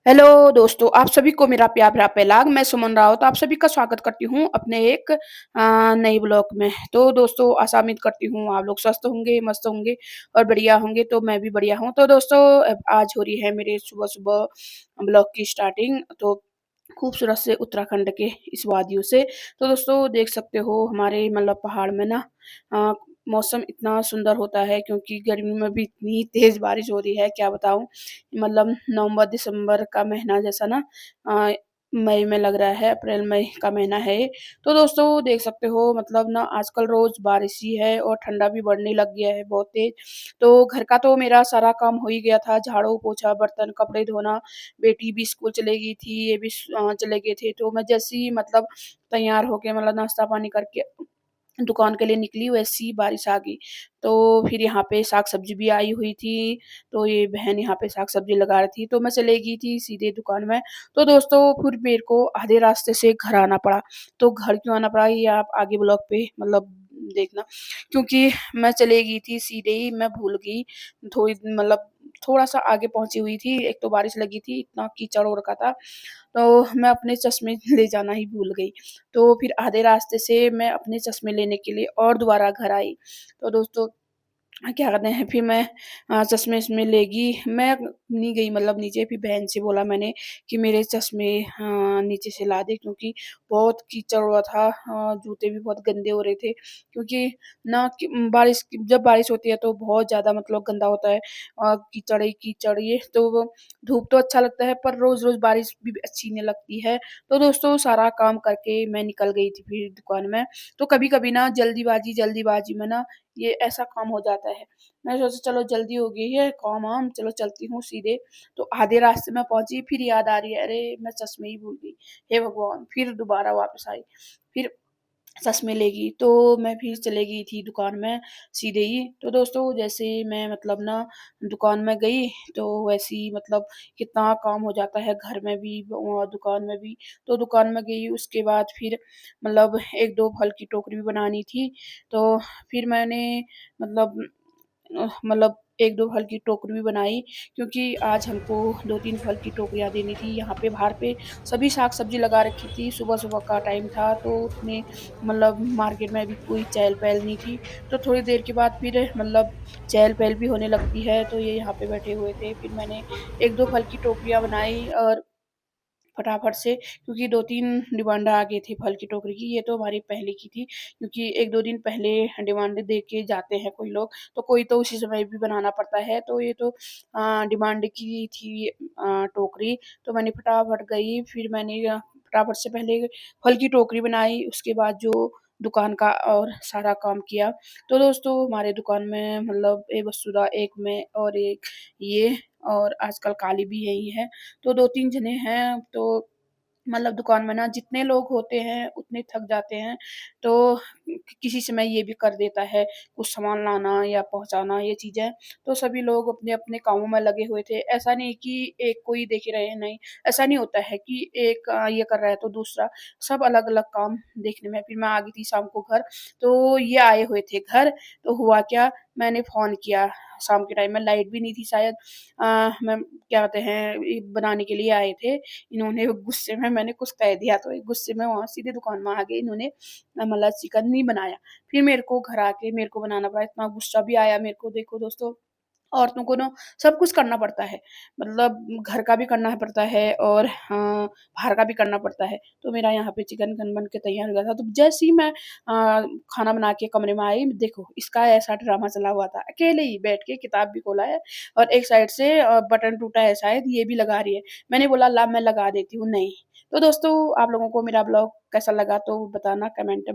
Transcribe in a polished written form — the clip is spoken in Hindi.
हेलो दोस्तों, आप सभी को मेरा प्यार भरा पहलाग। मैं सुमन राउत आप सभी का स्वागत करती हूँ अपने एक नई ब्लॉग में। तो दोस्तों, आशा उम्मीद करती हूँ आप लोग स्वस्थ होंगे, मस्त होंगे और बढ़िया होंगे। तो मैं भी बढ़िया हूँ। तो दोस्तों, आज हो रही है मेरे सुबह-सुबह ब्लॉग की स्टार्टिंग। तो खूबसूरत से उत्तराखंड के इस वादियों से। तो दोस्तों, देख सकते हो हमारे मतलब पहाड़ में ना अ, मौसम इतना सुंदर होता है, क्योंकि गर्मी में भी इतनी तेज़ बारिश हो रही है, क्या बताऊँ। मतलब नवंबर-दिसंबर का महीना जैसा ना अ, मई में लग रहा है, अप्रैल-मई का महीना है ये। तो दोस्तों, देख सकते हो मतलब ना आजकल रोज़ बारिश ही है और ठंडा भी बढ़ने लग गया है बहुत तेज़। तो घर का तो मेरा सारा काम हो ही गया था, झाड़ू, पोछा, बर्तन, कपड़े धोना। बेटी भी स्कूल चली गई थी, ये भी चले गए थे। तो मैं जैसे ही मतलब तैयार होके मतलब नाश्ता पानी करके दुकान के लिए निकली, वैसी ही बारिश आ गई। तो फिर यहाँ पे साग-सब्ज़ी भी आई हुई थी, तो ये बहन यहाँ पे साग-सब्ज़ी लगा रही थी, तो मैं चली गई थी सीधे दुकान में। तो दोस्तों, फिर मेरे को आधे रास्ते से घर आना पड़ा। तो घर क्यों आना पड़ा, ये आप आगे ब्लॉग पे मतलब देखना। क्योंकि मैं चली गई थी सीधे ही, मैं भूल गई थोड़ी मतलब थोड़ा-सा आगे पहुँची हुई थी, एक तो बारिश लगी थी, इतना कीचड़ हो रखा था। तो मैं अपने चश्मे ले जाना ही भूल गई। तो फिर आधे रास्ते से मैं अपने चश्मे लेने के लिए और दोबारा घर आई। तो दोस्तों, क्या कहते हैं, फिर मैं चश्मे-वश्मे लेगी, मैं नहीं गई मतलब नीचे। फिर बहन से बोला मैंने कि मेरे चश्मे नीचे से ला दे, क्योंकि बहुत कीचड़ हुआ था। जूते भी बहुत गंदे हो रहे थे, क्योंकि ना कि जब बारिश होती है तो बहुत ज़्यादा मतलब गंदा होता है। कीचड़ ही कीचड़ ये तो धूप तो अच्छा लगता है, पर रोज़-रोज़ बारिश भी अच्छी नहीं लगती है। तो दोस्तों, सारा काम करके मैं निकल गई थी फिर दुकान में। तो कभी-कभी ना जल्दीबाज़ी में ना ये ऐसा काम हो जाता है। मैं सोचा चलो जल्दी हो गई है काम-वाम, चलो चलती हूँ सीधे। तो आधे रास्ते में पहुँची, फिर याद आ रही है, अरे! मैं चश्मे ही भूल गई। हे भगवान! फिर दोबारा वापस आई। फिर चश्मे लेगी, तो मैं फिर चली गई थी दुकान में सीधे ही। तो दोस्तों, जैसे ही मैं मतलब ना दुकान में गई, तो वैसे ही मतलब कितना काम हो जाता है घर में भी दुकान में भी। तो दुकान में गई, उसके बाद फिर मतलब 1-2 फल की टोकरी भी बनानी थी। तो फिर मैंने मतलब 1-2 फल की टोकरी भी बनाई, क्योंकि आज हमको 2-3 फल की टोकरियाँ देनी थी। यहाँ पे बाहर पे सभी साग-सब्ज़ी लगा रखी थी, सुबह-सुबह का टाइम था, तो उतने मतलब मार्केट में अभी कोई चहल-पहल नहीं थी। तो थोड़ी देर के बाद फिर मतलब चहल-पहल भी होने लगती है, तो ये यहाँ पे बैठे हुए थे। फिर मैंने 1-2 फल की टोकरियाँ बनाई और फटाफट से, क्योंकि 2-3 डिमांड आ गई थी फल की टोकरी की। ये तो हमारी पहले की थी, क्योंकि 1-2 दिन पहले डिमांड दे के जाते हैं कोई लोग, तो कोई तो उसी समय भी बनाना पड़ता है। तो ये तो डिमांड की थी टोकरी। तो मैंने फटाफट गई, फिर मैंने फटाफट से पहले फल की टोकरी बनाई, उसके बाद जो दुकान का और सारा काम किया। तो दोस्तों, हमारे दुकान में मतलब एक वसुधा, एक मैं और एक ये, और आजकल काली भी यही है। तो 2-3 जने हैं, तो मतलब दुकान में ना जितने लोग होते हैं उतने थक जाते हैं। तो किसी समय ये भी कर देता है, कुछ सामान लाना या पहुँचाना ये चीज़ें। तो सभी लोग अपने-अपने कामों में लगे हुए थे। ऐसा नहीं कि एक को ही देखे रहे, नहीं, ऐसा नहीं होता है कि एक ये कर रहा है तो दूसरा, सब अलग-अलग काम देखने में। फिर मैं आ गई थी शाम को घर, तो ये आए हुए थे घर। तो हुआ क्या, मैंने फ़ोन किया शाम के टाइम में, लाइट भी नहीं थी शायद। मैं क्या कहते हैं, ये बनाने के लिए आए थे। इन्होंने गुस्से में मैंने कुछ कह दिया, तो ये गुस्से में वहाँ सीधे दुकान में आ गए। इन्होंने मतलब चिकन नहीं बनाया। फिर मेरे को घर आके मेरे को बनाना पड़ा, इतना गुस्सा भी आया मेरे को। देखो दोस्तों, औरतों को ना सब कुछ करना पड़ता है। मतलब घर का भी करना पड़ता है और बाहर का भी करना पड़ता है। तो मेरा यहाँ पे चिकन बन के तैयार हो गया था। तो जैसे ही मैं खाना बना के कमरे में आई, देखो इसका ऐसा ड्रामा चला हुआ था। अकेले ही बैठ के किताब भी खोला है और एक साइड से बटन टूटा है शायद, ये भी लगा रही है। मैंने बोला ला मैं लगा देती हूँ, नहीं। तो दोस्तों, आप लोगों को मेरा ब्लॉग कैसा लगा तो बताना कमेंट में।